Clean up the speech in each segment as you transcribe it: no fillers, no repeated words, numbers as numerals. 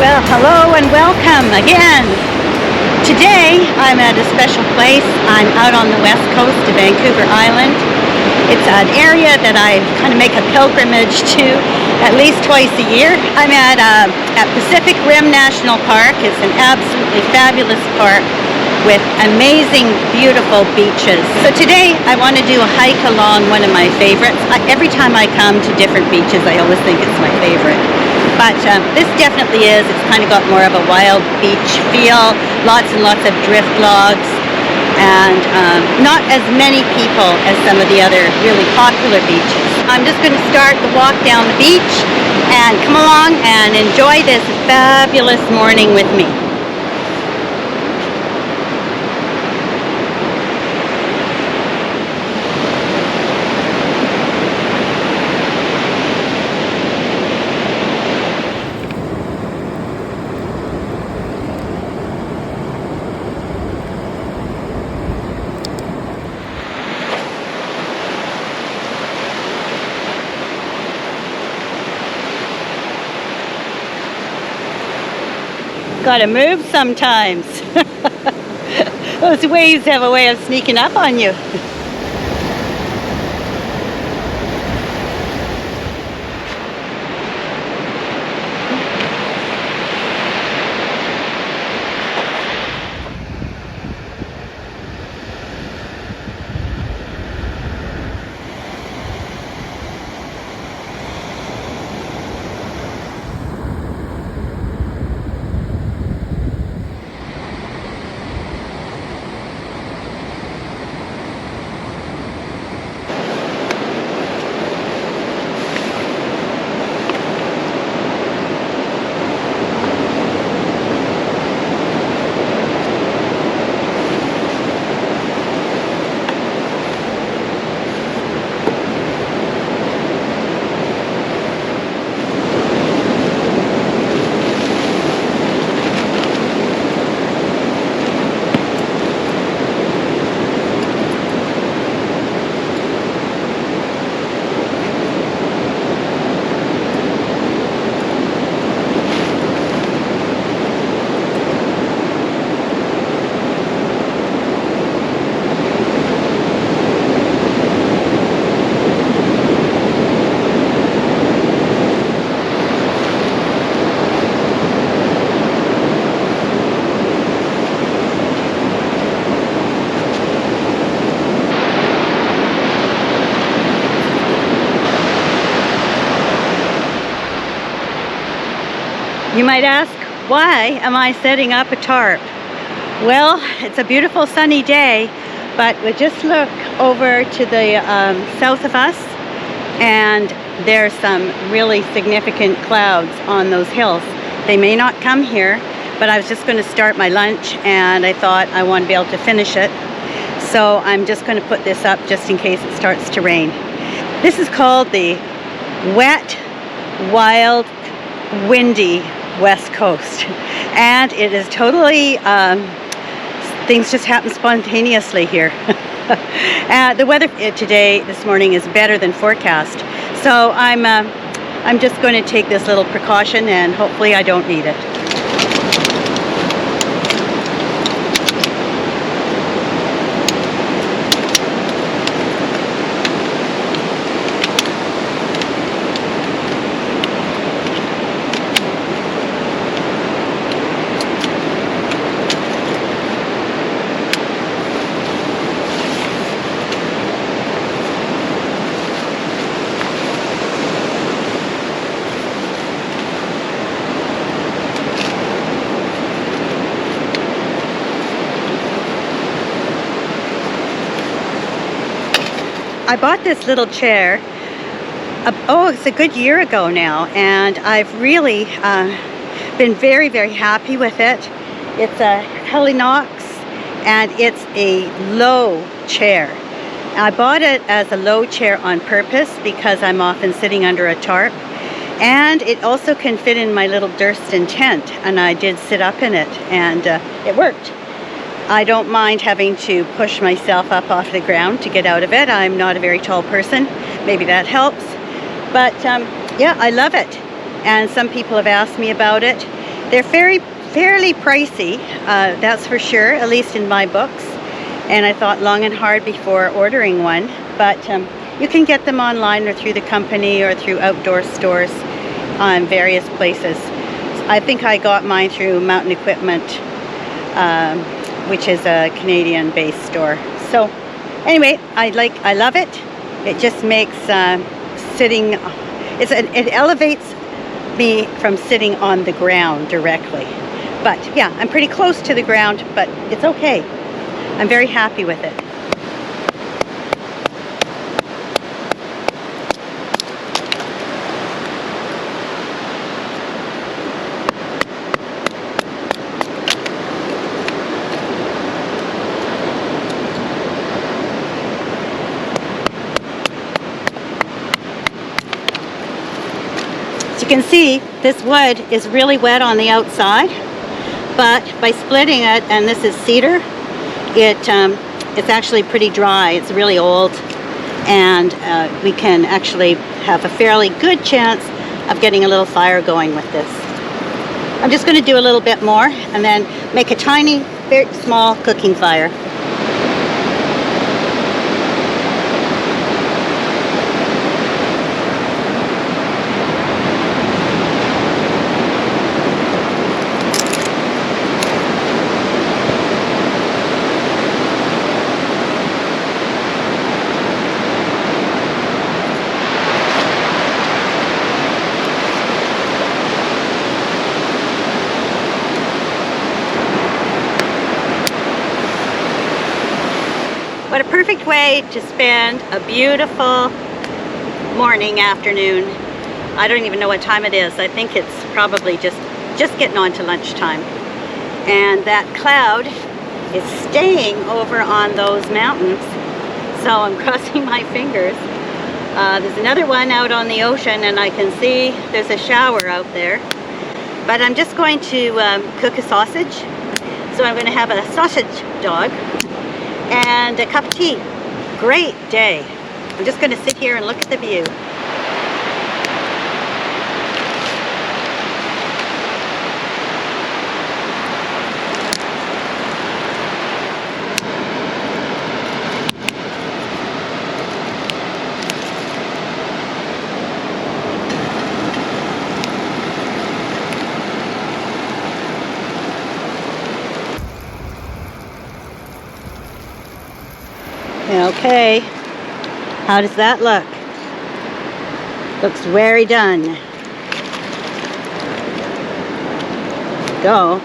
Well, hello and welcome again. Today I'm at a special place. I'm out on the west coast of Vancouver Island. It's an area that I kind of make a pilgrimage to at least twice a year. I'm at Pacific Rim National Park. It's an absolutely fabulous park with amazing, beautiful beaches. So today I want to do a hike along one of my favorites. Every time I come to different beaches, I always think it's my favorite. But this definitely is. It's kind of got more of a wild beach feel, lots and lots of drift logs, and not as many people as some of the other really popular beaches. I'm just going to start the walk down the beach and come along and enjoy this fabulous morning with me. Gotta move sometimes. Those waves have a way of sneaking up on you. You might ask, why am I setting up a tarp? Well, it's a beautiful sunny day, but we just look over to the south of us, and there's some really significant clouds on those hills. They may not come here, but I was just going to start my lunch, and I thought I want to be able to finish it. So I'm just going to put this up just in case it starts to rain. This is called the wet, wild, windy West Coast, and it is totally things just happen spontaneously here. The weather this morning is better than forecast, so I'm just going to take this little precaution, and hopefully I don't need it. I bought this little chair, it's a good year ago now, and I've really been very, very happy with it. It's a Helinox, and it's a low chair. I bought it as a low chair on purpose because I'm often sitting under a tarp, and it also can fit in my little Durston tent, and I did sit up in it, and it worked. I don't mind having to push myself up off the ground to get out of it. I'm not a very tall person. Maybe that helps. But yeah, I love it. And some people have asked me about it. They're fairly pricey, that's for sure, at least in my books. And I thought long and hard before ordering one. But you can get them online or through the company or through outdoor stores on various places. I think I got mine through Mountain Equipment, which is a Canadian-based store. So anyway, I love it. It just makes sitting, it elevates me from sitting on the ground directly. But yeah, I'm pretty close to the ground, but it's okay. I'm very happy with it. As you can see, this wood is really wet on the outside, but by splitting it, and this is cedar, it's actually pretty dry. It's really old, and we can actually have a fairly good chance of getting a little fire going with this. I'm just going to do a little bit more and then make a tiny, very small cooking fire. What a perfect way to spend a beautiful morning, afternoon. I don't even know what time it is. I think it's probably just getting on to lunchtime. And that cloud is staying over on those mountains. So I'm crossing my fingers. There's another one out on the ocean, and I can see there's a shower out there. But I'm just going to cook a sausage. So I'm going to have a sausage dog and a cup of tea. Great day. I'm just going to sit here and look at the view. Okay, how does that look? Looks very done. Go.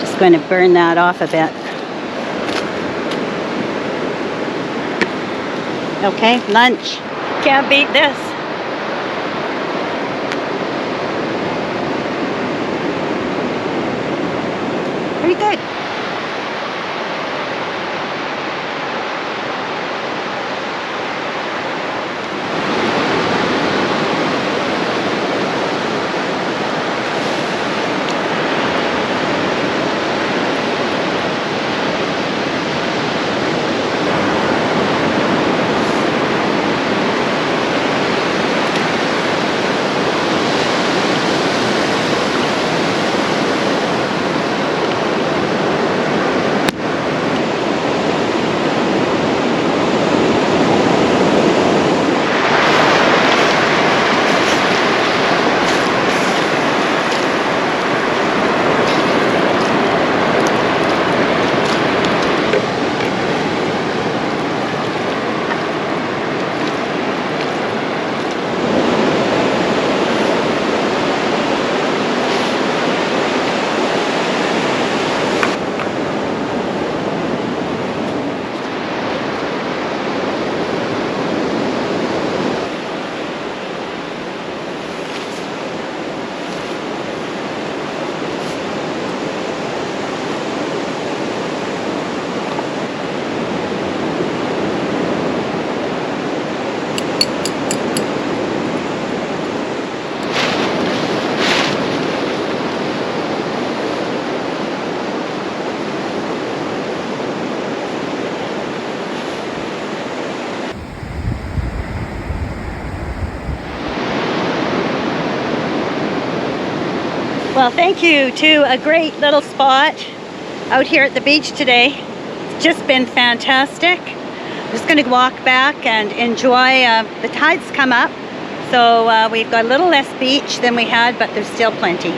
Just going to burn that off a bit. Okay, lunch. Can't beat this. Pretty good. Well, thank you to a great little spot out here at the beach today. It's just been fantastic. I'm just going to walk back and enjoy. The tides come up, so we've got a little less beach than we had, but there's still plenty.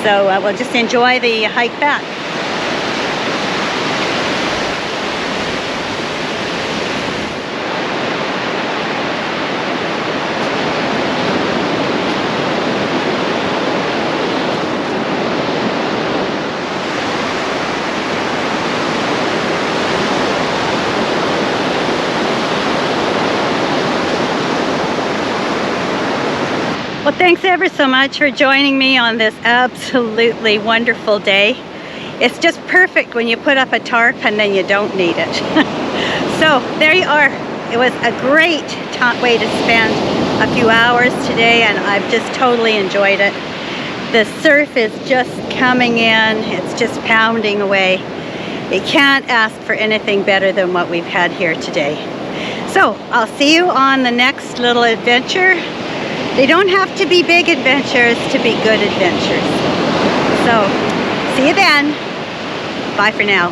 So we'll just enjoy the hike back. Well, thanks ever so much for joining me on this absolutely wonderful day. It's just perfect when you put up a tarp and then you don't need it. So there you are. It was a great way to spend a few hours today, and I've just totally enjoyed it. The surf is just coming in. It's just pounding away. You can't ask for anything better than what we've had here today. So I'll see you on the next little adventure. They don't have to be big adventures to be good adventures. So, see you then. Bye for now.